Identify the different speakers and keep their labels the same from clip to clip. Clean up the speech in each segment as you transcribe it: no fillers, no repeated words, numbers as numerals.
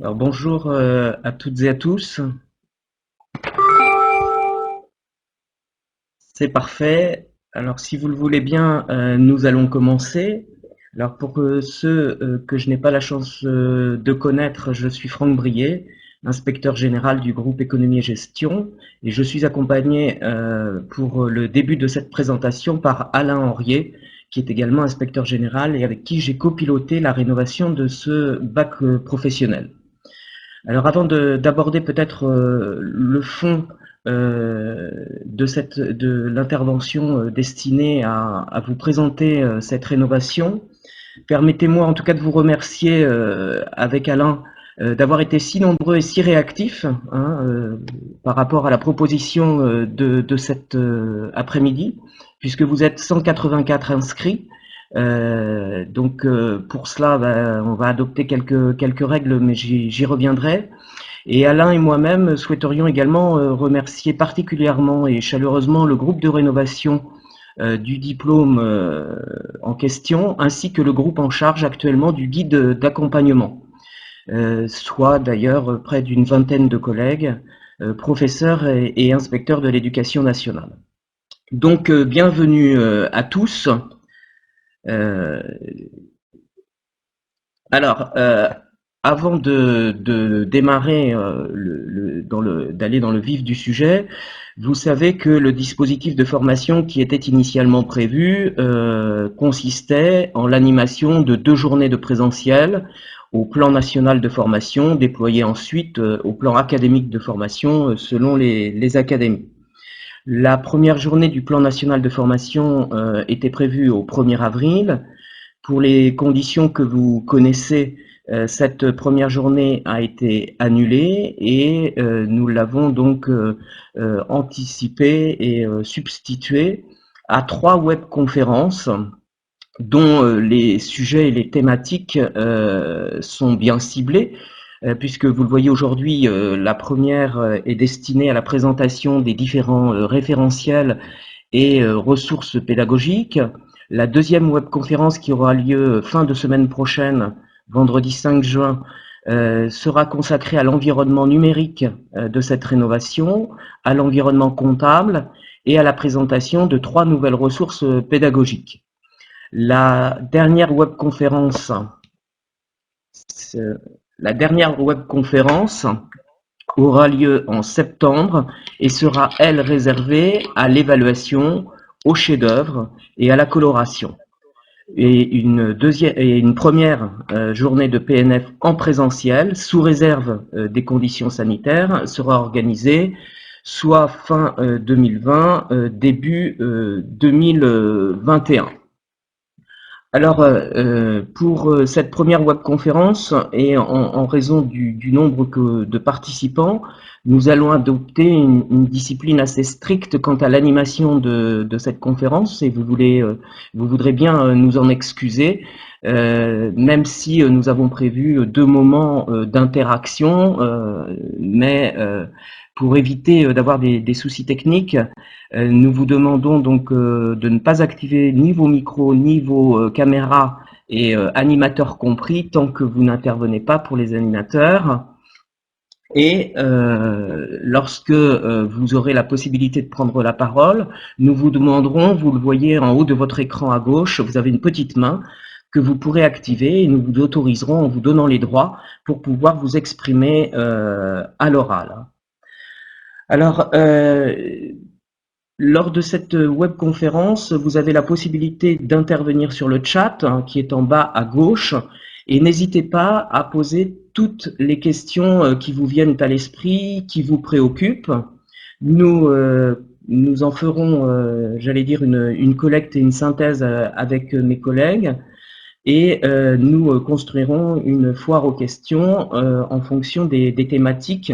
Speaker 1: Alors bonjour à toutes et à tous. C'est parfait. Alors si vous le voulez bien, nous allons commencer. Alors pour ceux que je n'ai pas la chance de connaître, je suis Franck Brier, inspecteur général du groupe Économie et Gestion, et je suis accompagné pour le début de cette présentation par Alain Henriet, qui est également inspecteur général et avec qui j'ai copiloté la rénovation de ce bac professionnel. Alors avant d'aborder peut-être le fond de l'intervention destinée à vous présenter cette rénovation, permettez-moi en tout cas de vous remercier avec Alain d'avoir été si nombreux et si réactifs par rapport à la proposition de cet après-midi, puisque vous êtes 184 inscrits. Pour cela, on va adopter quelques règles, mais j'y reviendrai. Et Alain et moi-même souhaiterions également remercier particulièrement et chaleureusement le groupe de rénovation du diplôme en question, ainsi que le groupe en charge actuellement du guide d'accompagnement, soit d'ailleurs près d'une vingtaine de collègues, professeurs et inspecteurs de l'éducation nationale. Donc bienvenue à tous. Euh, alors, avant de démarrer, d'aller dans le vif du sujet, vous savez que le dispositif de formation qui était initialement prévu consistait en l'animation de 2 journées de présentiel au plan national de formation, déployé ensuite au plan académique de formation selon les académies. La première journée du plan national de formation était prévue au 1er avril. Pour les conditions que vous connaissez, cette première journée a été annulée et nous l'avons donc anticipée et substituée à 3 webconférences dont les sujets et les thématiques sont bien ciblés, puisque vous le voyez aujourd'hui, la première est destinée à la présentation des différents référentiels et ressources pédagogiques. La deuxième webconférence qui aura lieu fin de semaine prochaine, vendredi 5 juin, sera consacrée à l'environnement numérique de cette rénovation, à l'environnement comptable et à la présentation de 3 nouvelles ressources pédagogiques. La dernière webconférence, la dernière webconférence aura lieu en septembre et sera, elle, réservée à l'évaluation, au chef-d'œuvre et à la coloration. Et une première journée de PNF en présentiel, sous réserve des conditions sanitaires, sera organisée soit fin 2020, début 2021. Alors, pour cette première webconférence et en raison du nombre de participants, nous allons adopter une discipline assez stricte quant à l'animation de cette conférence et vous voudrez bien nous en excuser, même si nous avons prévu 2 moments d'interaction, mais pour éviter d'avoir des soucis techniques, nous vous demandons donc de ne pas activer ni vos micros ni vos caméras et animateurs compris tant que vous n'intervenez pas pour les animateurs. Et lorsque vous aurez la possibilité de prendre la parole, nous vous demanderons, vous le voyez en haut de votre écran à gauche, vous avez une petite main que vous pourrez activer et nous vous autoriserons en vous donnant les droits pour pouvoir vous exprimer à l'oral. Alors, lors de cette webconférence, vous avez la possibilité d'intervenir sur le chat qui est en bas à gauche et n'hésitez pas à poser toutes les questions qui vous viennent à l'esprit, qui vous préoccupent. Nous en ferons, j'allais dire, une collecte et une synthèse avec mes collègues et nous construirons une foire aux questions en fonction des thématiques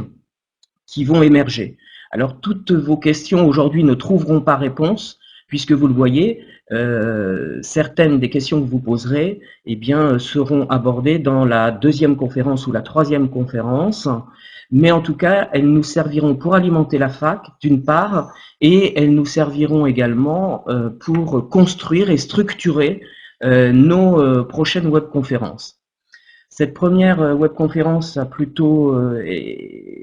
Speaker 1: qui vont émerger. Alors, toutes vos questions aujourd'hui ne trouveront pas réponse, puisque vous le voyez, certaines des questions que vous poserez eh bien, seront abordées dans la deuxième conférence ou la troisième conférence, mais en tout cas, elles nous serviront pour alimenter la fac, d'une part, et elles nous serviront également pour construire et structurer nos prochaines webconférences. Cette première webconférence a plutôt,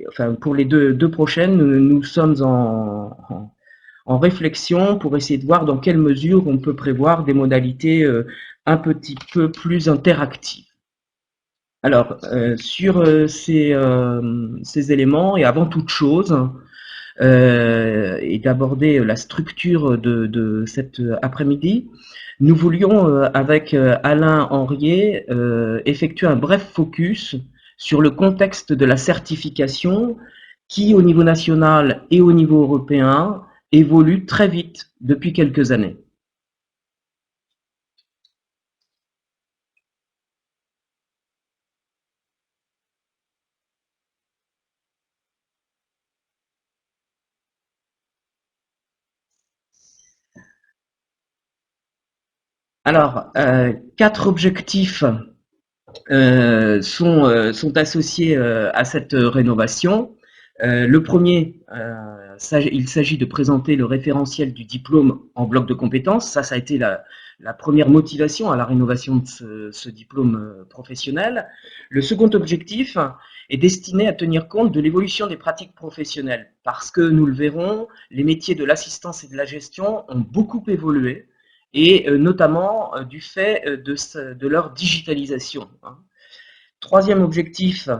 Speaker 1: enfin pour les deux prochaines, nous sommes en réflexion pour essayer de voir dans quelle mesure on peut prévoir des modalités un petit peu plus interactives. Alors, sur ces éléments, et avant toute chose, et d'aborder la structure de cet après-midi, nous voulions, avec Alain Henriet, effectuer un bref focus sur le contexte de la certification qui, au niveau national et au niveau européen, évolue très vite depuis quelques années. Alors, quatre objectifs sont associés à cette rénovation. Le premier, il s'agit de présenter le référentiel du diplôme en bloc de compétences. Ça a été la première motivation à la rénovation de ce diplôme professionnel. Le second objectif est destiné à tenir compte de l'évolution des pratiques professionnelles, parce que nous le verrons, les métiers de l'assistance et de la gestion ont beaucoup évolué, et notamment du fait de leur digitalisation. Troisième objectif,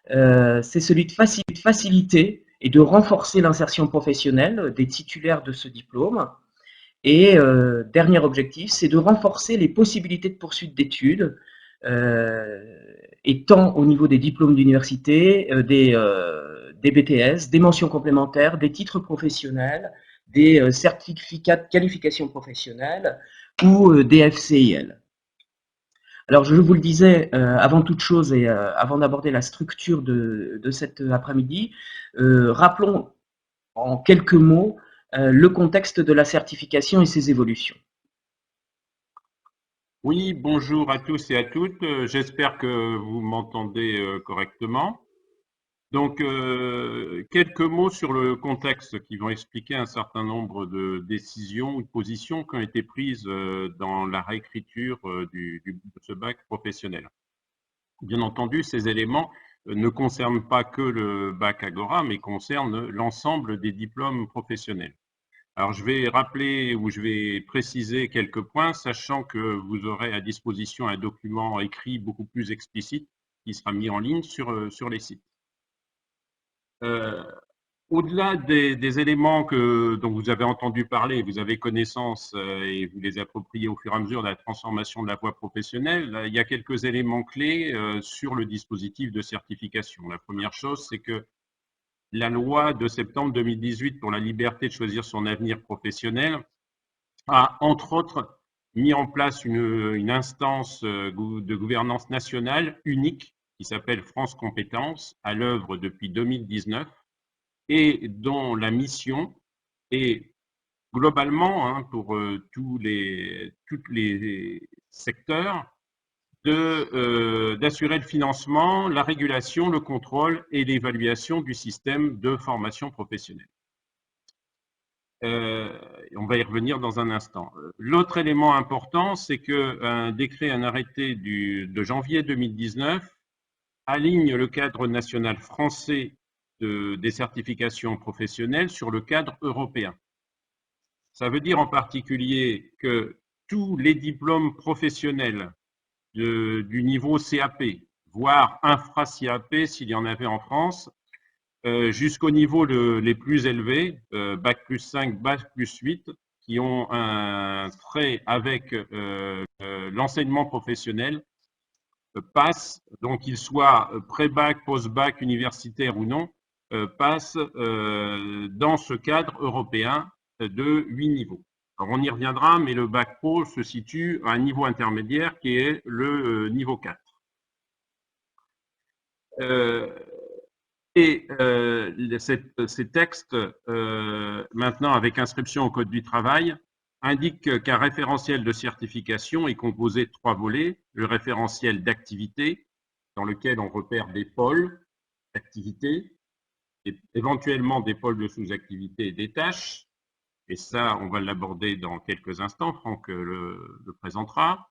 Speaker 1: c'est celui de faciliter et de renforcer l'insertion professionnelle des titulaires de ce diplôme. Et dernier objectif, c'est de renforcer les possibilités de poursuite d'études, et tant au niveau des diplômes d'université, des BTS, des mentions complémentaires, des titres professionnels, des certificats de qualification professionnelle ou des FCIL. Alors, je vous le disais, avant toute chose et avant d'aborder la structure de cet après-midi, rappelons en quelques mots le contexte de la certification et ses évolutions.
Speaker 2: Oui, bonjour à tous et à toutes. J'espère que vous m'entendez correctement. Donc, quelques mots sur le contexte qui vont expliquer un certain nombre de décisions ou de positions qui ont été prises dans la réécriture de ce bac professionnel. Bien entendu, ces éléments ne concernent pas que le bac Agora, mais concernent l'ensemble des diplômes professionnels. Alors, je vais rappeler ou je vais préciser quelques points, sachant que vous aurez à disposition un document écrit beaucoup plus explicite qui sera mis en ligne sur les sites. Au-delà des éléments dont vous avez entendu parler, vous avez connaissance et vous les appropriez au fur et à mesure de la transformation de la voie professionnelle, il y a quelques éléments clés sur le dispositif de certification. La première chose, c'est que la loi de septembre 2018 pour la liberté de choisir son avenir professionnel a, entre autres, mis en place une instance de gouvernance nationale unique qui s'appelle France Compétences, à l'œuvre depuis 2019 et dont la mission est globalement, pour tous les secteurs, d'assurer le financement, la régulation, le contrôle et l'évaluation du système de formation professionnelle. On va y revenir dans un instant. L'autre élément important, c'est qu'un décret, un arrêté de janvier 2019 aligne le cadre national français des certifications professionnelles sur le cadre européen. Ça veut dire en particulier que tous les diplômes professionnels du niveau CAP, voire infra-CAP s'il y en avait en France, jusqu'au niveau les plus élevés, Bac plus 5, Bac plus 8, qui ont un trait avec l'enseignement professionnel, passent, donc qu'ils soient pré-bac, post-bac, universitaire ou non, passent dans ce cadre européen de 8 niveaux. Alors on y reviendra, mais le bac pro se situe à un niveau intermédiaire qui est le niveau 4. Ces textes, maintenant avec inscription au Code du travail, indiquent qu'un référentiel de certification est composé de 3 volets. Le référentiel d'activité, dans lequel on repère des pôles d'activité, et éventuellement des pôles de sous-activité et des tâches. Et ça, on va l'aborder dans quelques instants, Franck le présentera.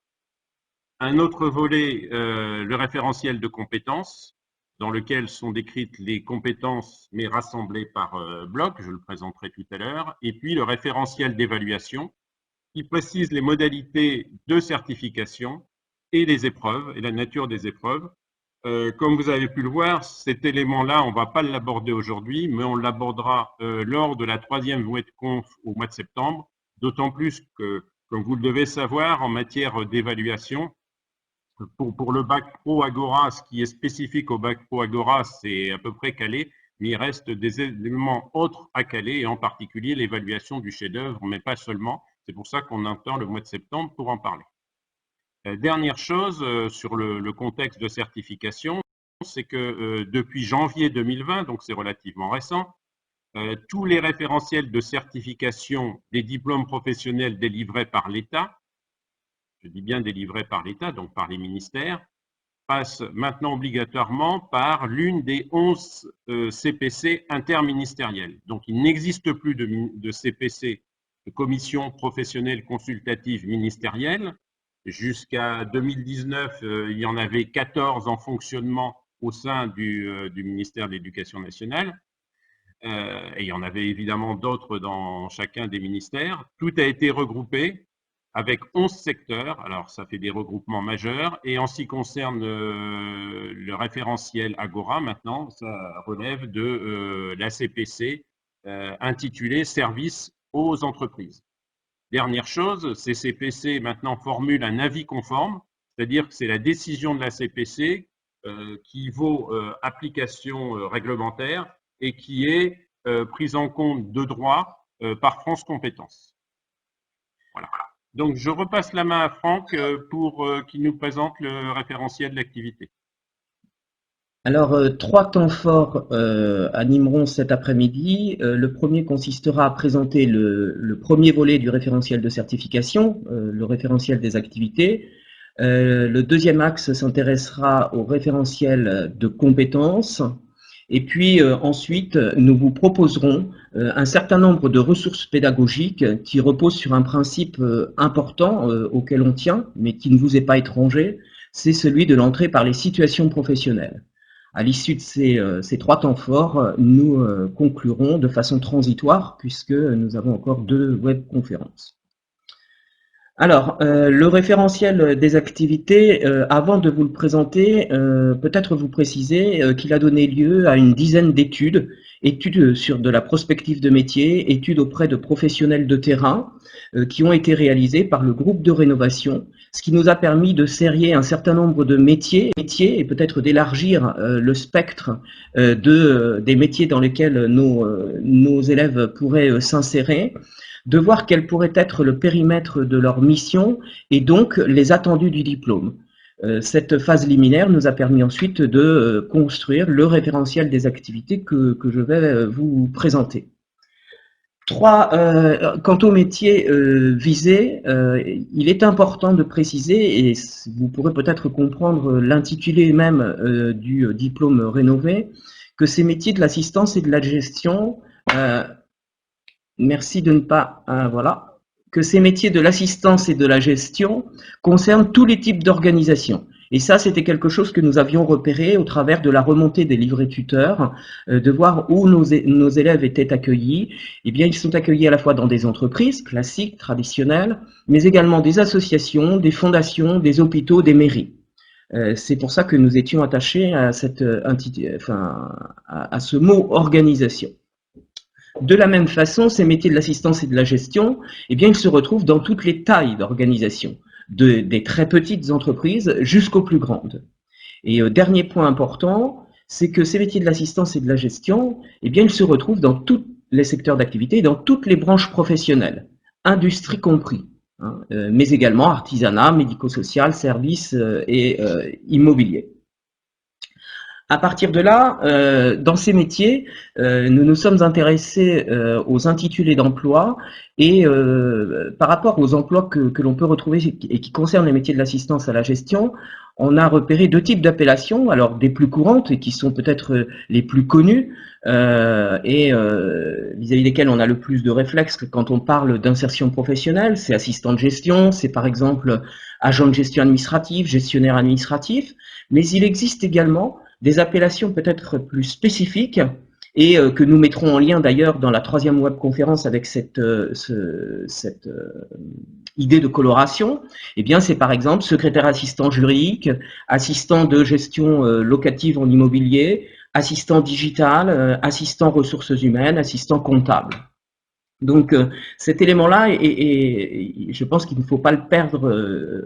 Speaker 2: Un autre volet, le référentiel de compétences, dans lequel sont décrites les compétences, mais rassemblées par bloc, je le présenterai tout à l'heure, et puis le référentiel d'évaluation, qui précise les modalités de certification et les épreuves, et la nature des épreuves. Comme vous avez pu le voir, cet élément-là, on ne va pas l'aborder aujourd'hui, mais on l'abordera lors de la 3e WebConf au mois de septembre, d'autant plus que, comme vous le devez savoir, en matière d'évaluation, pour le bac pro Agora, ce qui est spécifique au bac pro Agora, c'est à peu près calé, mais il reste des éléments autres à caler, et en particulier l'évaluation du chef-d'œuvre, mais pas seulement. C'est pour ça qu'on entend le mois de septembre pour en parler. Dernière chose sur le contexte de certification, c'est que depuis janvier 2020, donc c'est relativement récent, tous les référentiels de certification des diplômes professionnels délivrés par l'État, je dis bien délivrés par l'État, donc par les ministères, passent maintenant obligatoirement par l'une des 11 CPC interministérielles. Donc il n'existe plus de CPC, de commission professionnelle consultative ministérielle. Jusqu'à 2019, il y en avait 14 en fonctionnement au sein du ministère de l'Éducation nationale. Et il y en avait évidemment d'autres dans chacun des ministères. Tout a été regroupé avec 11 secteurs. Alors, ça fait des regroupements majeurs. Et en ce qui concerne le référentiel Agora, maintenant, ça relève de la CPC intitulée Services aux entreprises. Dernière chose, ces CPC maintenant formulent un avis conforme, c'est-à-dire que c'est la décision de la CPC qui vaut application réglementaire et qui est prise en compte de droit par France Compétences. Voilà. Donc, je repasse la main à Franck pour qu'il nous présente le référentiel de l'activité.
Speaker 1: Alors, 3 temps forts animeront cet après-midi. Le premier consistera à présenter le premier volet du référentiel de certification, le référentiel des activités. Le deuxième axe s'intéressera au référentiel de compétences. Et puis ensuite, nous vous proposerons un certain nombre de ressources pédagogiques qui reposent sur un principe important auquel on tient, mais qui ne vous est pas étranger, c'est celui de l'entrée par les situations professionnelles. À l'issue de ces 3 temps forts, nous conclurons de façon transitoire puisque nous avons encore 2 webconférences. Alors, le référentiel des activités, avant de vous le présenter, peut-être vous préciser qu'il a donné lieu à une dizaine d'études, études sur de la prospective de métier, études auprès de professionnels de terrain, qui ont été réalisées par le groupe de rénovation, ce qui nous a permis de serrer un certain nombre de métiers et peut-être d'élargir le spectre des métiers dans lesquels nos élèves pourraient s'insérer, de voir quel pourrait être le périmètre de leur mission et donc les attendus du diplôme. Cette phase liminaire nous a permis ensuite de construire le référentiel des activités que je vais vous présenter. Quant au métier visé, il est important de préciser, et vous pourrez peut-être comprendre l'intitulé même du diplôme rénové, que ces métiers de l'assistance et de la gestion merci de ne pas, voilà, que ces métiers de l'assistance et de la gestion concernent tous les types d'organisations. Et ça, c'était quelque chose que nous avions repéré au travers de la remontée des livrets tuteurs, de voir où nos élèves étaient accueillis. Eh bien, ils sont accueillis à la fois dans des entreprises classiques, traditionnelles, mais également des associations, des fondations, des hôpitaux, des mairies. C'est pour ça que nous étions attachés à à ce mot organisation. De la même façon, ces métiers de l'assistance et de la gestion, eh bien, ils se retrouvent dans toutes les tailles d'organisation, des très petites entreprises jusqu'aux plus grandes. Et dernier point important, c'est que ces métiers de l'assistance et de la gestion, eh bien, ils se retrouvent dans tous les secteurs d'activité, dans toutes les branches professionnelles, industrie compris, hein, mais également artisanat, médico-social, services et immobilier. À partir de là, dans ces métiers, nous nous sommes intéressés aux intitulés d'emploi et par rapport aux emplois que l'on peut retrouver et qui concernent les métiers de l'assistance à la gestion, on a repéré deux types d'appellations, alors des plus courantes et qui sont peut-être les plus connues vis-à-vis desquelles on a le plus de réflexes quand on parle d'insertion professionnelle, c'est assistant de gestion, c'est par exemple agent de gestion administrative, gestionnaire administratif, mais il existe également des appellations peut-être plus spécifiques et que nous mettrons en lien d'ailleurs dans la troisième webconférence avec cette idée de coloration. Eh bien, c'est par exemple secrétaire assistant juridique, assistant de gestion locative en immobilier, assistant digital, assistant ressources humaines, assistant comptable. Donc cet élément-là, et je pense qu'il ne faut pas le perdre,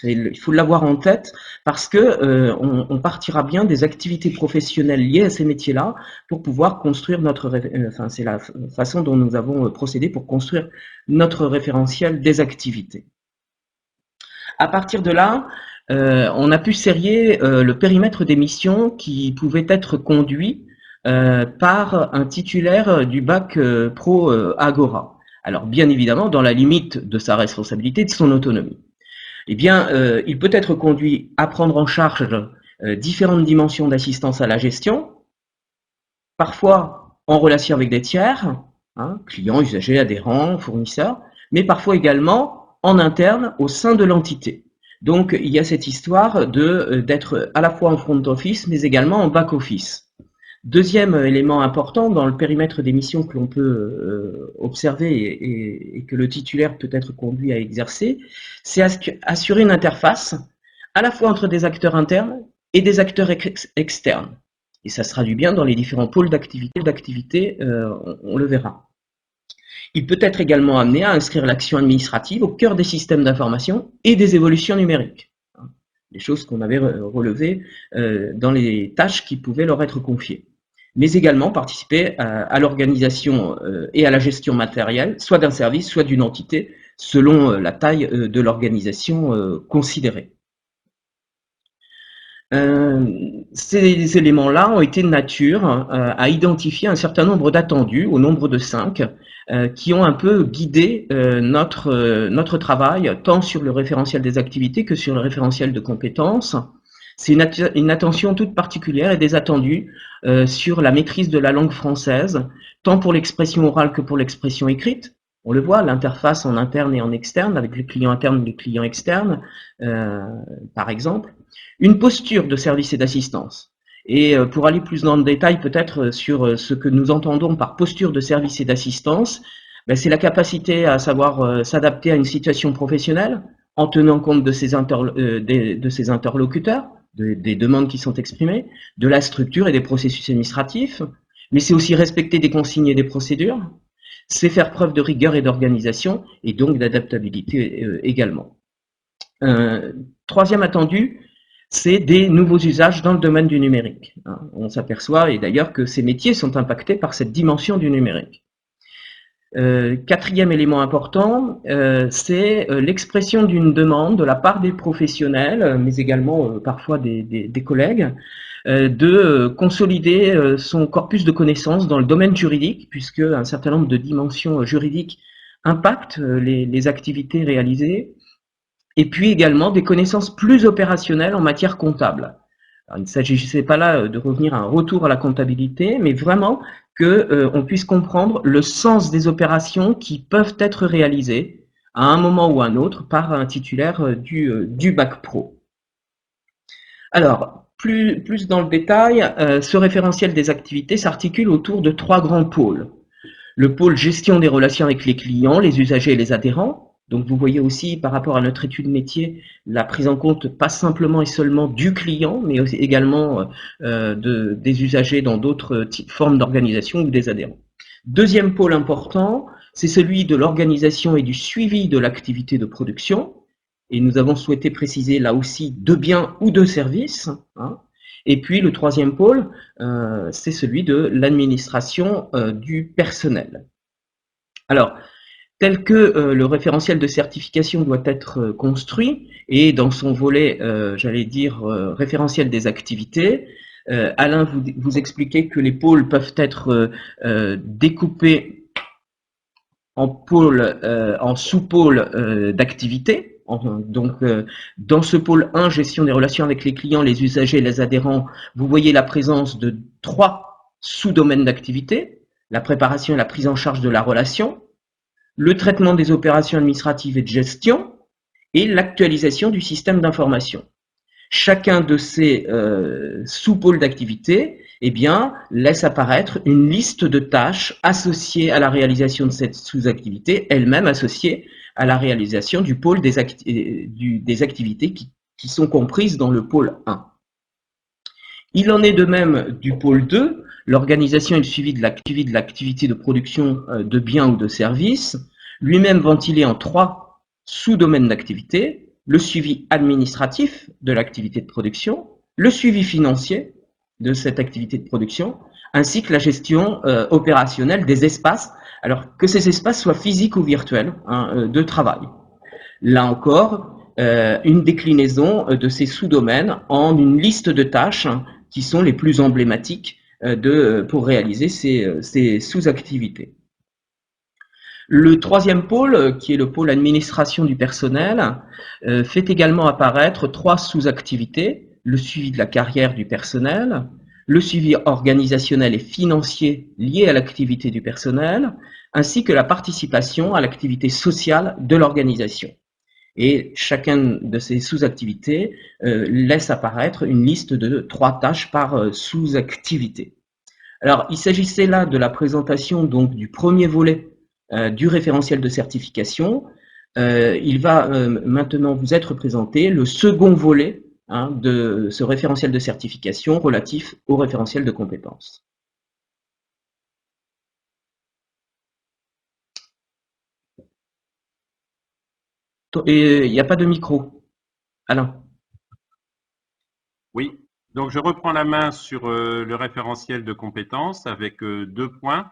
Speaker 1: il faut l'avoir en tête parce que on partira bien des activités professionnelles liées à ces métiers-là pour pouvoir construire notre, enfin c'est la façon dont nous avons procédé pour construire notre référentiel des activités. À partir de là, on a pu serrer le périmètre des missions qui pouvaient être conduits par un titulaire du bac pro Agora. Alors bien évidemment dans la limite de sa responsabilité, de son autonomie. Eh bien, il peut être conduit à prendre en charge différentes dimensions d'assistance à la gestion, parfois en relation avec des tiers, hein, clients, usagers, adhérents, fournisseurs, mais parfois également en interne au sein de l'entité. Donc, il y a cette histoire d'être à la fois en front office, mais également en back office. Deuxième élément important dans le périmètre des missions que l'on peut observer et que le titulaire peut être conduit à exercer, c'est assurer une interface à la fois entre des acteurs internes et des acteurs externes. Et ça se traduit bien dans les différents pôles d'activité, on le verra. Il peut être également amené à inscrire l'action administrative au cœur des systèmes d'information et des évolutions numériques. Des choses qu'on avait relevées dans les tâches qui pouvaient leur être confiées. Mais également participer à l'organisation et à la gestion matérielle, soit d'un service, soit d'une entité, selon la taille de l'organisation considérée. Ces éléments-là ont été de nature à identifier un certain nombre d'attendus, au nombre de 5, qui ont un peu guidé notre travail, tant sur le référentiel des activités que sur le référentiel de compétences. C'est une attention toute particulière et des attendus sur la maîtrise de la langue française, tant pour l'expression orale que pour l'expression écrite. On le voit, l'interface en interne et en externe, avec les clients internes et les clients externes, par exemple. Une posture de service et d'assistance. Et pour aller plus dans le détail peut-être sur ce que nous entendons par posture de service et d'assistance, ben, c'est la capacité à savoir s'adapter à une situation professionnelle en tenant compte de ses interlocuteurs, des demandes qui sont exprimées, de la structure et des processus administratifs, mais c'est aussi respecter des consignes et des procédures, c'est faire preuve de rigueur et d'organisation, et donc d'adaptabilité également. Troisième attendu, c'est des nouveaux usages dans le domaine du numérique. On s'aperçoit, et d'ailleurs, que ces métiers sont impactés par cette dimension du numérique. Quatrième élément important, c'est l'expression d'une demande de la part des professionnels, mais également parfois des collègues, de consolider son corpus de connaissances dans le domaine juridique, puisque un certain nombre de dimensions juridiques impactent les activités réalisées, et puis également des connaissances plus opérationnelles en matière comptable. Alors, il ne s'agissait pas là de revenir à un retour à la comptabilité, mais vraiment qu'on puisse comprendre le sens des opérations qui peuvent être réalisées à un moment ou à un autre par un titulaire du bac pro. Alors, plus dans le détail, ce référentiel des activités s'articule autour de 3 grands pôles. Le pôle gestion des relations avec les clients, les usagers et les adhérents. Donc vous voyez aussi par rapport à notre étude métier la prise en compte pas simplement et seulement du client, mais aussi également des usagers dans d'autres formes d'organisation ou des adhérents. Deuxième pôle important, c'est celui de l'organisation et du suivi de l'activité de production. Et nous avons souhaité préciser là aussi de biens ou de services. Hein. Et puis le troisième pôle, c'est celui de l'administration du personnel. Alors, tel que le référentiel de certification doit être construit, et dans son volet, j'allais dire, référentiel des activités, Alain vous expliquait que les pôles peuvent être découpés en pôles, en sous-pôles d'activités. Donc, dans ce pôle 1, gestion des relations avec les clients, les usagers et les adhérents, vous voyez la présence de 3 sous-domaines d'activité: la préparation et la prise en charge de la relation, le traitement des opérations administratives et de gestion, et l'actualisation du système d'information. Chacun de ces sous-pôles d'activité, eh bien, laisse apparaître une liste de tâches associées à la réalisation de cette sous-activité, elle-même associée à la réalisation du pôle des activités qui sont comprises dans le pôle 1. Il en est de même du pôle 2, l'organisation et le suivi de l'activité de production de biens ou de services, lui-même ventilé en 3 sous-domaines d'activité: le suivi administratif de l'activité de production, le suivi financier de cette activité de production, ainsi que la gestion opérationnelle des espaces, alors que ces espaces soient physiques ou virtuels, de travail. Là encore, une déclinaison de ces sous-domaines en une liste de tâches qui sont les plus emblématiques pour réaliser ces sous-activités. Le troisième pôle, qui est le pôle administration du personnel, fait également apparaître 3 sous-activités: le suivi de la carrière du personnel, le suivi organisationnel et financier lié à l'activité du personnel, ainsi que la participation à l'activité sociale de l'organisation. Et chacun de ces sous-activités laisse apparaître une liste de 3 tâches par sous-activité. Alors, il s'agissait là de la présentation donc du premier volet du référentiel de certification. Il va maintenant vous être présenté le second volet de ce référentiel de certification relatif au référentiel de compétences. Et il n'y a pas de micro. Alain.
Speaker 2: Oui, donc je reprends la main sur le référentiel de compétences avec 2 points.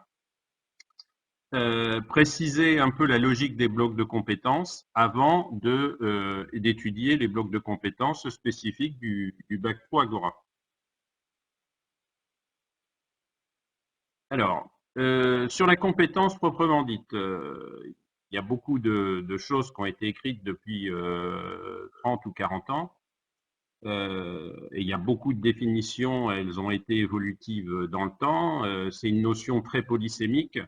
Speaker 2: Préciser un peu la logique des blocs de compétences avant d'étudier les blocs de compétences spécifiques du Bac Pro Agora. Alors, sur la compétence proprement dite, il y a beaucoup de choses qui ont été écrites depuis 30 ou 40 ans. Et il y a beaucoup de définitions, elles ont été évolutives dans le temps. C'est une notion très polysémique,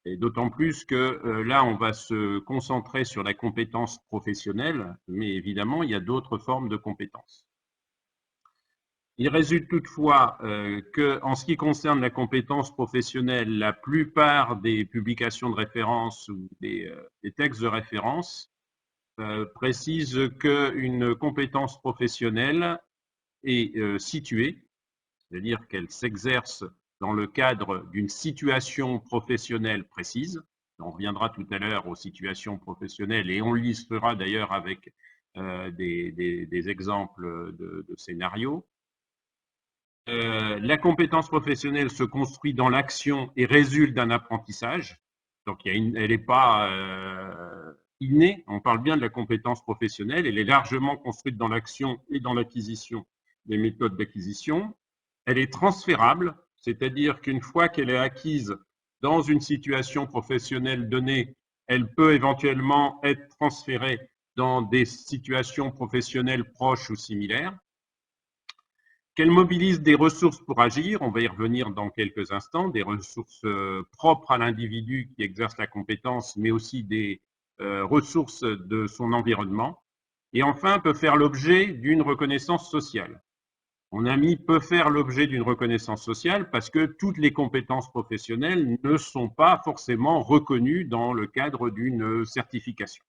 Speaker 2: et d'autant plus que là, on va se concentrer sur la compétence professionnelle, mais évidemment, il y a d'autres formes de compétences. Il résulte toutefois que, en ce qui concerne la compétence professionnelle, la plupart des publications de référence ou des textes de référence précisent qu'une compétence professionnelle est située, c'est-à-dire qu'elle s'exerce dans le cadre d'une situation professionnelle précise. On reviendra tout à l'heure aux situations professionnelles et on listera d'ailleurs avec des exemples de scénarios. La compétence professionnelle se construit dans l'action et résulte d'un apprentissage. Donc, elle n'est pas innée. On parle bien de la compétence professionnelle. Elle est largement construite dans l'action et dans l'acquisition des méthodes d'acquisition. Elle est transférable, c'est-à-dire qu'une fois qu'elle est acquise dans une situation professionnelle donnée, elle peut éventuellement être transférée dans des situations professionnelles proches ou similaires. Qu'elle mobilise des ressources pour agir, on va y revenir dans quelques instants, des ressources propres à l'individu qui exerce la compétence, mais aussi des ressources de son environnement. Et enfin, peut faire l'objet d'une reconnaissance sociale. On a mis peut faire l'objet d'une reconnaissance sociale parce que toutes les compétences professionnelles ne sont pas forcément reconnues dans le cadre d'une certification.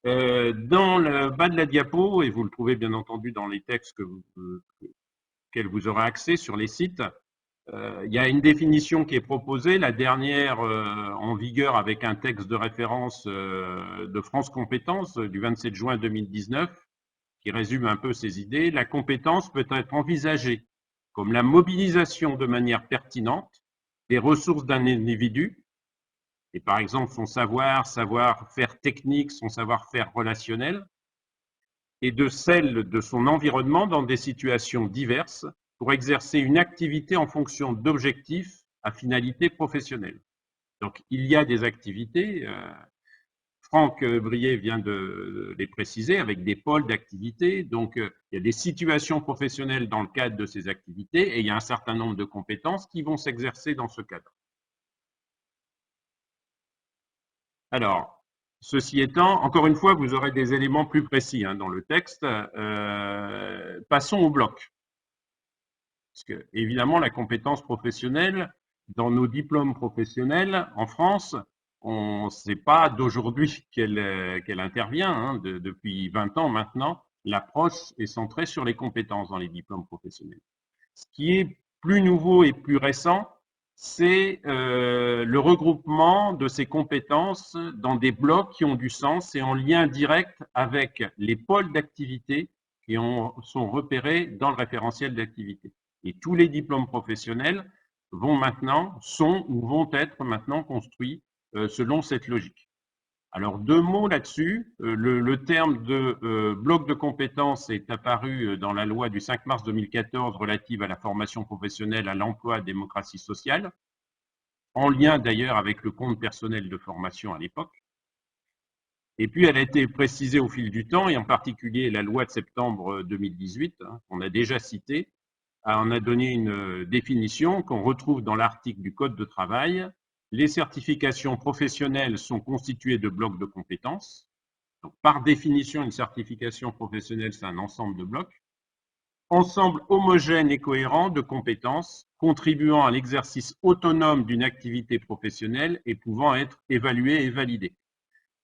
Speaker 2: Dans le bas de la diapo, et vous le trouvez bien entendu dans les textes auxquels vous aurez accès sur les sites, il y a une définition qui est proposée, la dernière en vigueur avec un texte de référence de France Compétences du 27 juin 2019, qui résume un peu ces idées. La compétence peut être envisagée comme la mobilisation de manière pertinente des ressources d'un individu, et par exemple son savoir-faire technique, son savoir-faire relationnel, et de celle de son environnement dans des situations diverses pour exercer une activité en fonction d'objectifs à finalité professionnelle. Donc, il y a des activités Franck Brier vient de les préciser, avec des pôles d'activité. Donc, il y a des situations professionnelles dans le cadre de ces activités et il y a un certain nombre de compétences qui vont s'exercer dans ce cadre. Alors, ceci étant, encore une fois, vous aurez des éléments plus précis dans le texte. Passons au bloc. Parce que, évidemment, la compétence professionnelle, dans nos diplômes professionnels en France, on ne sait pas d'aujourd'hui qu'elle intervient. Depuis 20 ans maintenant, l'approche est centrée sur les compétences dans les diplômes professionnels. Ce qui est plus nouveau et plus récent, c'est le regroupement de ces compétences dans des blocs qui ont du sens et en lien direct avec les pôles d'activité qui sont repérés dans le référentiel d'activité. Et tous les diplômes professionnels sont ou vont être maintenant construits selon cette logique. Alors, 2 mots là-dessus. Le terme de bloc de compétences est apparu dans la loi du 5 mars 2014 relative à la formation professionnelle, à l'emploi, à la démocratie sociale, en lien d'ailleurs avec le compte personnel de formation à l'époque. Et puis, elle a été précisée au fil du temps, et en particulier la loi de septembre 2018, qu'on a déjà citée, en a donné une définition qu'on retrouve dans l'article du Code de travail. Les certifications professionnelles sont constituées de blocs de compétences. Donc, par définition, une certification professionnelle, c'est un ensemble de blocs. Ensemble homogène et cohérent de compétences contribuant à l'exercice autonome d'une activité professionnelle et pouvant être évaluée et validée.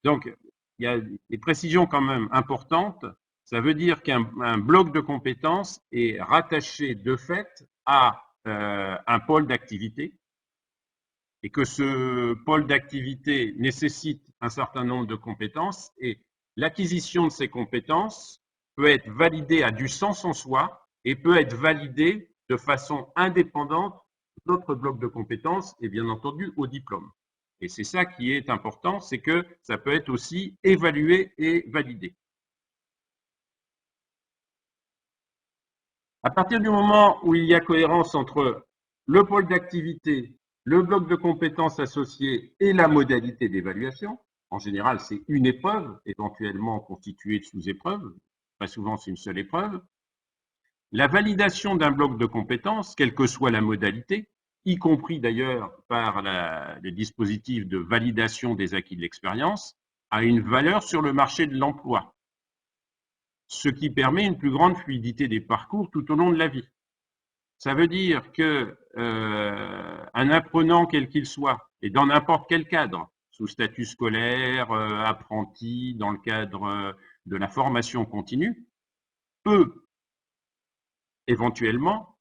Speaker 2: Donc, il y a des précisions quand même importantes. Ça veut dire qu'un bloc de compétences est rattaché de fait à un pôle d'activité et que ce pôle d'activité nécessite un certain nombre de compétences et l'acquisition de ces compétences peut être validée à du sens en soi et peut être validée de façon indépendante d'autres blocs de compétences et bien entendu au diplôme. Et c'est ça qui est important, c'est que ça peut être aussi évalué et validé. À partir du moment où il y a cohérence entre le pôle d'activité, le bloc de compétences associées et la modalité d'évaluation, en général c'est une épreuve, éventuellement constituée de sous-épreuves, très souvent c'est une seule épreuve, la validation d'un bloc de compétences, quelle que soit la modalité, y compris d'ailleurs par le dispositif de validation des acquis de l'expérience, a une valeur sur le marché de l'emploi, ce qui permet une plus grande fluidité des parcours tout au long de la vie. Ça veut dire que un apprenant quel qu'il soit, et dans n'importe quel cadre, sous statut scolaire, apprenti, dans le cadre de la formation continue, peut éventuellement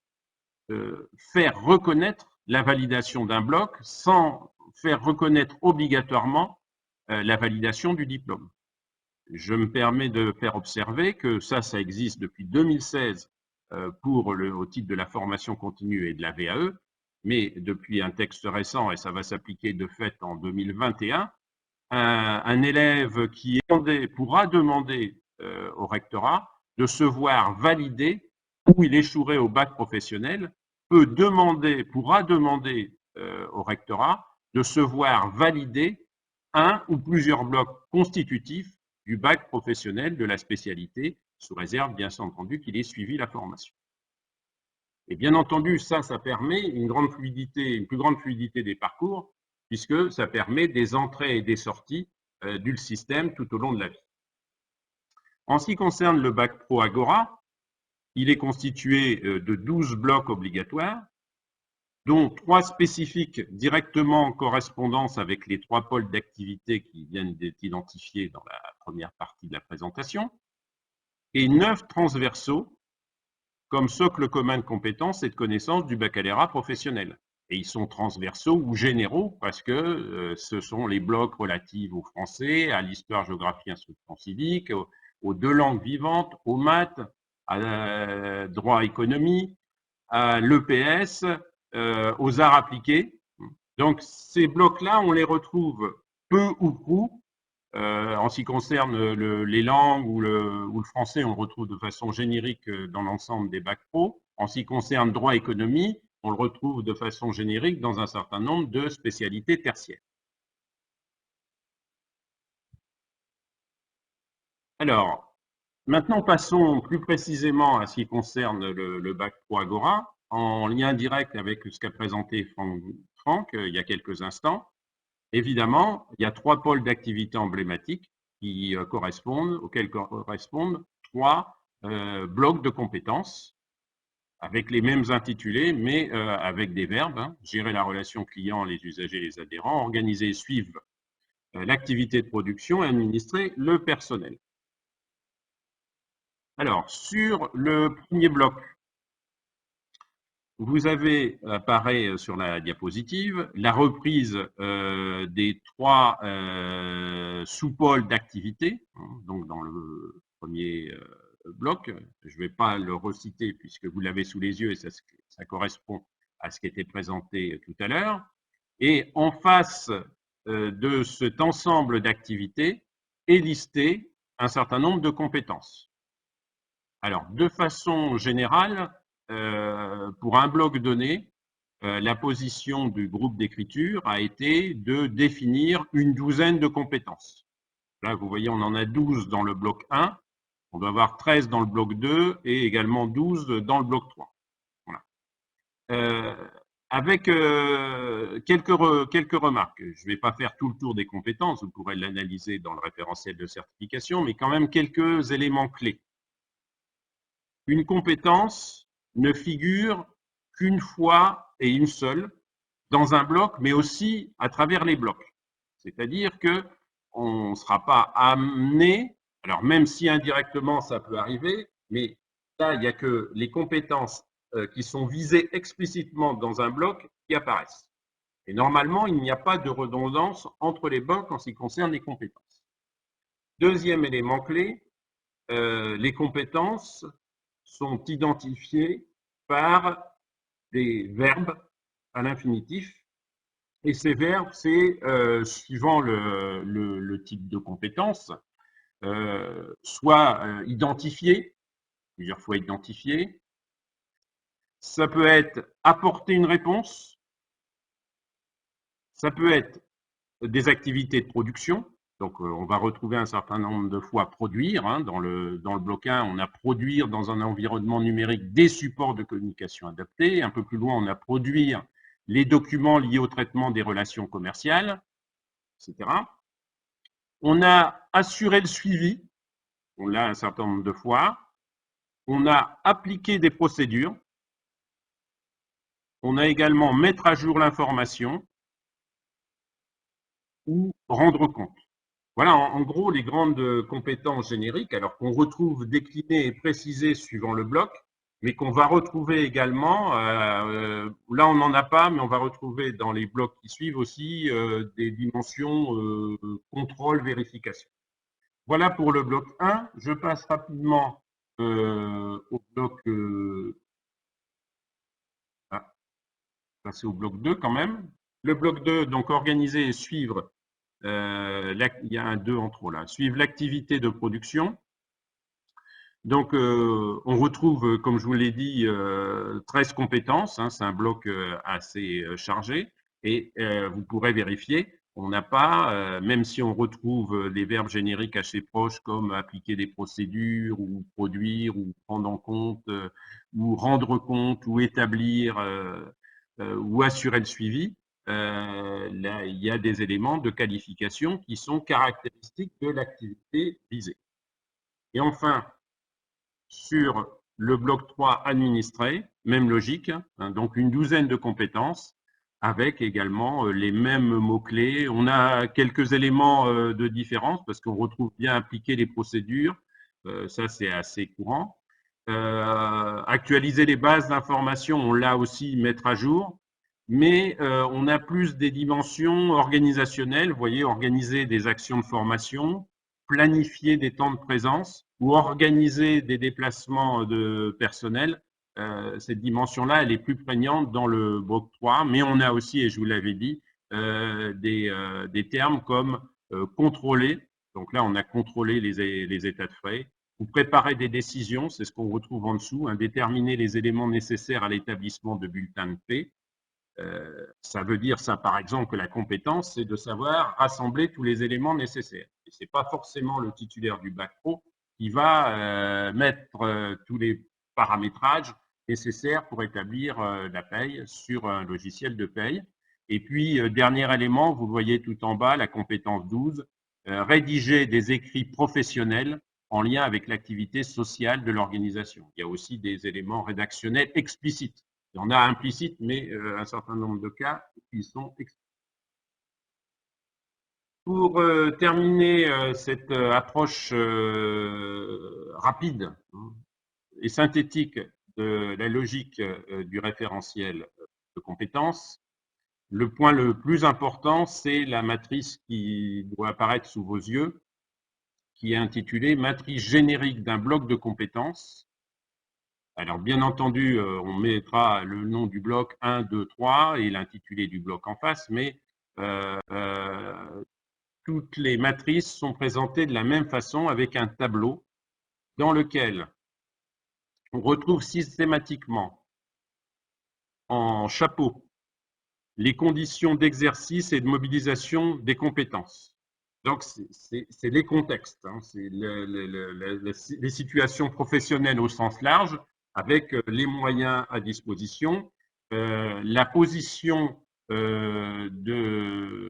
Speaker 2: faire reconnaître la validation d'un bloc sans faire reconnaître obligatoirement la validation du diplôme. Je me permets de faire observer que ça existe depuis 2016 au titre de la formation continue et de la VAE, mais depuis un texte récent, et ça va s'appliquer de fait en 2021, un élève qui pourra demander au rectorat de se voir valider où il échouerait au bac professionnel, pourra demander au rectorat de se voir valider un ou plusieurs blocs constitutifs du bac professionnel de la spécialité, sous réserve bien entendu qu'il ait suivi la formation. Et bien entendu, ça permet une plus grande fluidité des parcours, puisque ça permet des entrées et des sorties du système tout au long de la vie. En ce qui concerne le bac pro Agora, il est constitué de 12 blocs obligatoires, dont 3 spécifiques directement en correspondance avec les 3 pôles d'activité qui viennent d'être identifiés dans la première partie de la présentation, et 9 transversaux comme socle commun de compétences et de connaissances du baccalauréat professionnel. Et ils sont transversaux ou généraux parce que ce sont les blocs relatifs au français, à l'histoire, géographie, instruction civique, aux 2 langues vivantes, aux maths, à droit économie, à l'EPS, aux arts appliqués. Donc ces blocs-là, on les retrouve peu ou prou. En ce qui concerne les langues ou le français, on le retrouve de façon générique dans l'ensemble des bacs pro. En ce qui concerne droit économie, on le retrouve de façon générique dans un certain nombre de spécialités tertiaires. Alors, maintenant passons plus précisément à ce qui concerne le bac pro Agora, en lien direct avec ce qu'a présenté Franck il y a quelques instants. Évidemment, il y a 3 pôles d'activité emblématiques auxquels correspondent 3 blocs de compétences avec les mêmes intitulés, mais avec des verbes, hein, gérer la relation client, les usagers, les adhérents, organiser et suivre l'activité de production et administrer le personnel. Alors, sur le premier bloc, vous avez, apparaît sur la diapositive, la reprise des 3 sous-pôles d'activité, hein, donc dans le premier bloc. Je ne vais pas le reciter puisque vous l'avez sous les yeux et ça correspond à ce qui était présenté tout à l'heure. Et en face de cet ensemble d'activités est listé un certain nombre de compétences. Alors, de façon générale, pour un bloc donné, la position du groupe d'écriture a été de définir une douzaine de compétences. Là, vous voyez, on en a 12 dans le bloc 1, on doit avoir 13 dans le bloc 2 et également 12 dans le bloc 3. Voilà. Avec quelques remarques. Je ne vais pas faire tout le tour des compétences, vous pourrez l'analyser dans le référentiel de certification, mais quand même quelques éléments clés. Une compétence ne figure qu'une fois et une seule dans un bloc, mais aussi à travers les blocs. C'est-à-dire qu'on ne sera pas amené, alors même si indirectement ça peut arriver, mais là, il n'y a que les compétences qui sont visées explicitement dans un bloc qui apparaissent. Et normalement, il n'y a pas de redondance entre les blocs en ce qui concerne les compétences. Deuxième élément clé, les compétences sont identifiées par des verbes à l'infinitif. Et ces verbes, c'est suivant le type de compétence, soit identifié, plusieurs fois identifié. Ça peut être apporter une réponse. Ça peut être des activités de production. Donc, on va retrouver un certain nombre de fois produire. Hein, dans le bloc 1, on a produire dans un environnement numérique des supports de communication adaptés. Un peu plus loin, on a produire les documents liés au traitement des relations commerciales, etc. On a assuré le suivi. On l'a un certain nombre de fois. On a appliqué des procédures. On a également mettre à jour l'information ou rendre compte. Voilà, en gros, les grandes compétences génériques, alors qu'on retrouve déclinées et précisées suivant le bloc, mais qu'on va retrouver également, là on n'en a pas, mais on va retrouver dans les blocs qui suivent aussi des dimensions contrôle, vérification. Voilà pour le bloc 1. Je passe rapidement au bloc passer au bloc 2 quand même. Le bloc 2, donc organiser et suivre. Il y a un 2 en trop là. Suivre l'activité de production. Donc, on retrouve, comme je vous l'ai dit, 13 compétences. Hein, c'est un bloc assez chargé. Et vous pourrez vérifier, on n'a pas, même si on retrouve des verbes génériques assez proches comme appliquer des procédures ou produire ou prendre en compte ou rendre compte ou établir ou assurer le suivi, là, il y a des éléments de qualification qui sont caractéristiques de l'activité visée. Et enfin, sur le bloc 3 administré, même logique, hein, donc une douzaine de compétences avec également les mêmes mots-clés. On a quelques éléments de différence parce qu'on retrouve bien appliquer les procédures, ça c'est assez courant. Actualiser les bases d'information, on l'a aussi mettre à jour, mais on a plus des dimensions organisationnelles, vous voyez, organiser des actions de formation, planifier des temps de présence ou organiser des déplacements de personnel. Cette dimension-là, elle est plus prégnante dans le bloc 3, mais on a aussi, et je vous l'avais dit, des termes comme contrôler. Donc là, on a contrôlé les états de frais, ou préparer des décisions, c'est ce qu'on retrouve en dessous, hein, déterminer les éléments nécessaires à l'établissement de bulletins de paie. Ça veut dire ça, par exemple, que la compétence, c'est de savoir rassembler tous les éléments nécessaires. Et ce n'est pas forcément le titulaire du bac pro qui va mettre tous les paramétrages nécessaires pour établir la paye sur un logiciel de paye. Et puis, dernier élément, vous voyez tout en bas, la compétence 12, rédiger des écrits professionnels en lien avec l'activité sociale de l'organisation. Il y a aussi des éléments rédactionnels explicites. Il y en a implicites, mais un certain nombre de cas qui sont explicites. Pour terminer cette approche rapide et synthétique de la logique du référentiel de compétences, le point le plus important, c'est la matrice qui doit apparaître sous vos yeux, qui est intitulée matrice générique d'un bloc de compétences. Alors, bien entendu, on mettra le nom du bloc 1, 2, 3 et l'intitulé du bloc en face, mais toutes les matrices sont présentées de la même façon avec un tableau dans lequel on retrouve systématiquement en chapeau les conditions d'exercice et de mobilisation des compétences. Donc, c'est les contextes, hein, c'est les situations professionnelles au sens large, avec les moyens à disposition, la position du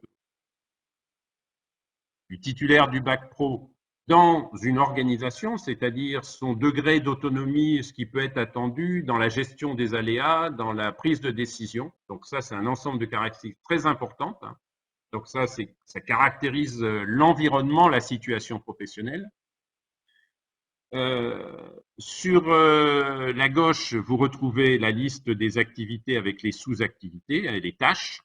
Speaker 2: titulaire du bac pro dans une organisation, c'est-à-dire son degré d'autonomie, ce qui peut être attendu dans la gestion des aléas, dans la prise de décision. Donc ça, c'est un ensemble de caractéristiques très importantes. Donc ça caractérise l'environnement, la situation professionnelle. Sur la gauche, vous retrouvez la liste des activités avec les sous-activités et les tâches,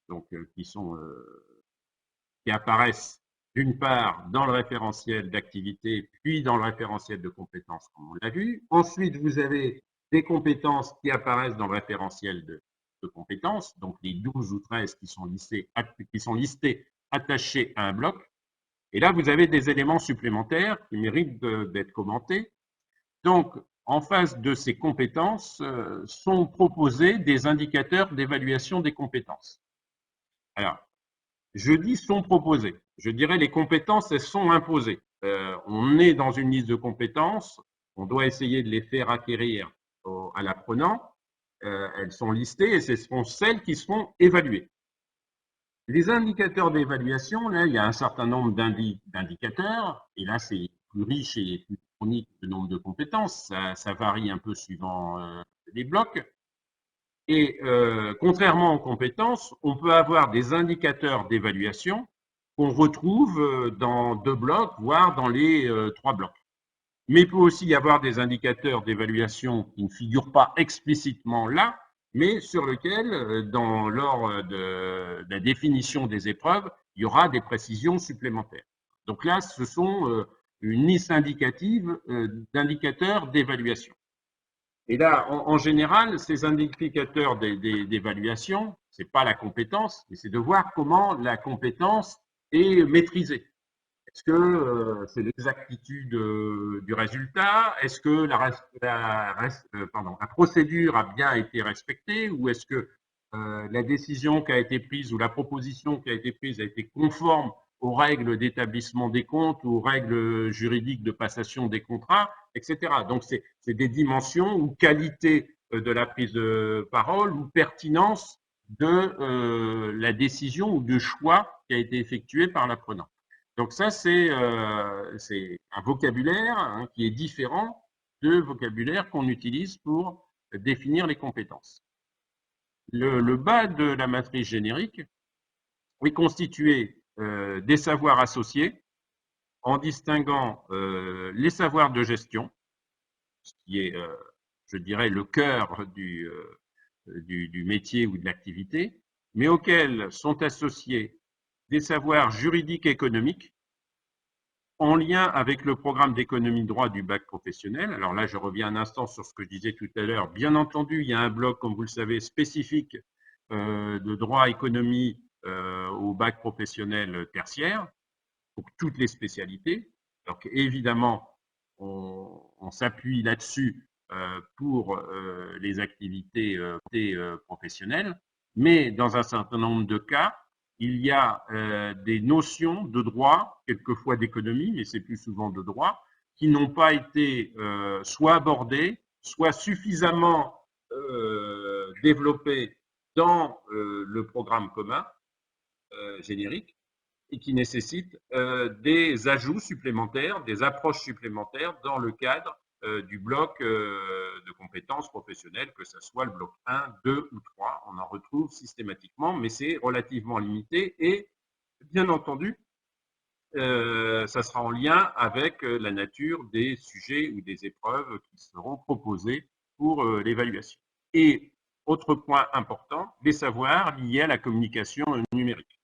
Speaker 2: donc qui apparaissent d'une part dans le référentiel d'activité, puis dans le référentiel de compétences, comme on l'a vu. Ensuite, vous avez des compétences qui apparaissent dans le référentiel de compétences, donc les 12 ou 13 qui sont listés attachés à un bloc. Et là, vous avez des éléments supplémentaires qui méritent d'être commentés. Donc, en face de ces compétences, sont proposés des indicateurs d'évaluation des compétences. Alors, je dis sont proposés. Je dirais les compétences, elles sont imposées. On est dans une liste de compétences, on doit essayer de les faire acquérir à l'apprenant. Elles sont listées et ce sont celles qui seront évaluées. Les indicateurs d'évaluation, là, il y a un certain nombre d'indicateurs, et là, c'est plus riche et plus chronique le nombre de compétences. Ça varie un peu suivant les blocs. Et contrairement aux compétences, on peut avoir des indicateurs d'évaluation qu'on retrouve dans 2 blocs, voire dans les 3 blocs. Mais il peut aussi y avoir des indicateurs d'évaluation qui ne figurent pas explicitement là, mais sur lesquels, lors de la définition des épreuves, il y aura des précisions supplémentaires. Donc là, ce sont une liste indicative d'indicateurs d'évaluation. Et là, en général, ces indicateurs d'évaluation, ce n'est pas la compétence, mais c'est de voir comment la compétence est maîtrisée. Est-ce que c'est l'exactitude du résultat? Est-ce que la procédure a bien été respectée? Ou est-ce que la décision qui a été prise ou la proposition qui a été prise a été conforme aux règles d'établissement des comptes, aux règles juridiques de passation des contrats, etc. Donc, c'est des dimensions ou qualité de la prise de parole ou pertinence de la décision ou du choix qui a été effectué par l'apprenant. Donc ça, c'est un vocabulaire qui est différent de vocabulaire qu'on utilise pour définir les compétences. Le bas de la matrice générique est constitué des savoirs associés en distinguant les savoirs de gestion, ce qui est, je dirais, le cœur du métier ou de l'activité, mais auxquels sont associés des savoirs juridiques et économiques en lien avec le programme d'économie de droit du bac professionnel. Alors là, je reviens un instant sur ce que je disais tout à l'heure. Bien entendu, il y a un bloc, comme vous le savez, spécifique de droit économie au bac professionnel tertiaire pour toutes les spécialités. Donc évidemment, on s'appuie là-dessus pour les activités professionnelles, mais dans un certain nombre de cas, il y a des notions de droit, quelquefois d'économie, mais c'est plus souvent de droit, qui n'ont pas été soit abordés, soit suffisamment développés dans le programme commun générique et qui nécessitent des ajouts supplémentaires, des approches supplémentaires dans le cadre du bloc de compétences professionnelles, que ce soit le bloc 1, 2 ou 3. On en retrouve systématiquement, mais c'est relativement limité et, bien entendu, ça sera en lien avec la nature des sujets ou des épreuves qui seront proposées pour l'évaluation. Et autre point important, les savoirs liés à la communication numérique.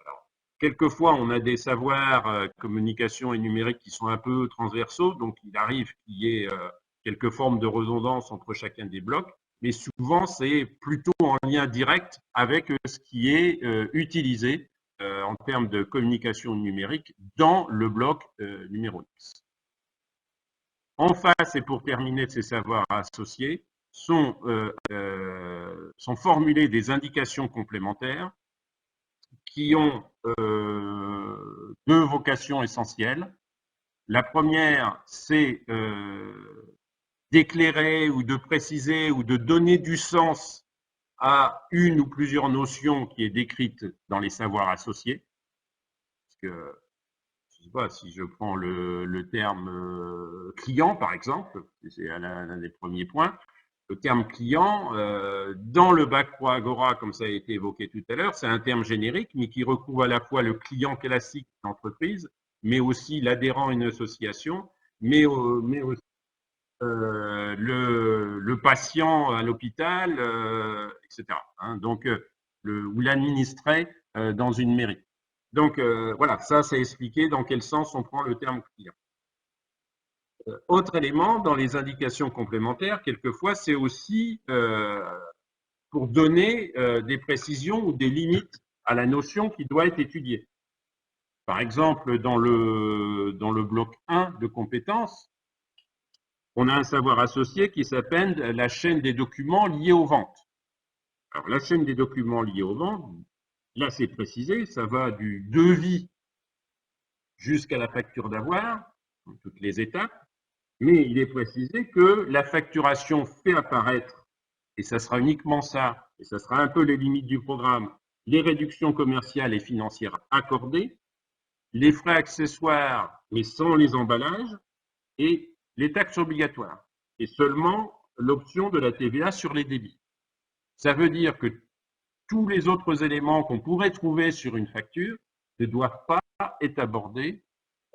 Speaker 2: Alors, quelquefois, on a des savoirs communication et numérique qui sont un peu transversaux, donc il arrive qu'il y ait quelques formes de redondance entre chacun des blocs, mais souvent c'est plutôt en lien direct avec ce qui est utilisé en termes de communication numérique dans le bloc numéro X. En face, et pour terminer de ces savoirs associés, sont formulées des indications complémentaires qui ont deux vocations essentielles. La première, c'est d'éclairer ou de préciser ou de donner du sens à une ou plusieurs notions qui est décrite dans les savoirs associés. Parce que, je ne sais pas, si je prends le terme client, par exemple, c'est l'un des premiers points, le terme client, dans le bac pro Agora, comme ça a été évoqué tout à l'heure, c'est un terme générique, mais qui recouvre à la fois le client classique d'entreprise, mais aussi l'adhérent à une association, mais aussi le patient à l'hôpital, etc. Hein, donc, ou l'administré dans une mairie. Donc, voilà, ça, c'est expliqué dans quel sens on prend le terme client. Autre élément, dans les indications complémentaires, quelquefois, c'est aussi pour donner des précisions ou des limites à la notion qui doit être étudiée. Par exemple, dans le bloc 1 de compétences, on a un savoir associé qui s'appelle la chaîne des documents liés aux ventes. Alors, la chaîne des documents liés aux ventes, là, c'est précisé, ça va du devis jusqu'à la facture d'avoir, toutes les étapes, mais il est précisé que la facturation fait apparaître, et ça sera uniquement ça, et ça sera un peu les limites du programme, les réductions commerciales et financières accordées, les frais accessoires, mais sans les emballages, et les taxes obligatoires, et seulement l'option de la TVA sur les débits. Ça veut dire que tous les autres éléments qu'on pourrait trouver sur une facture ne doivent pas être abordés,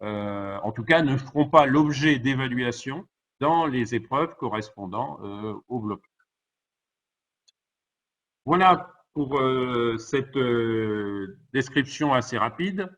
Speaker 2: en tout cas ne feront pas l'objet d'évaluation dans les épreuves correspondant au bloc. Voilà pour cette description assez rapide.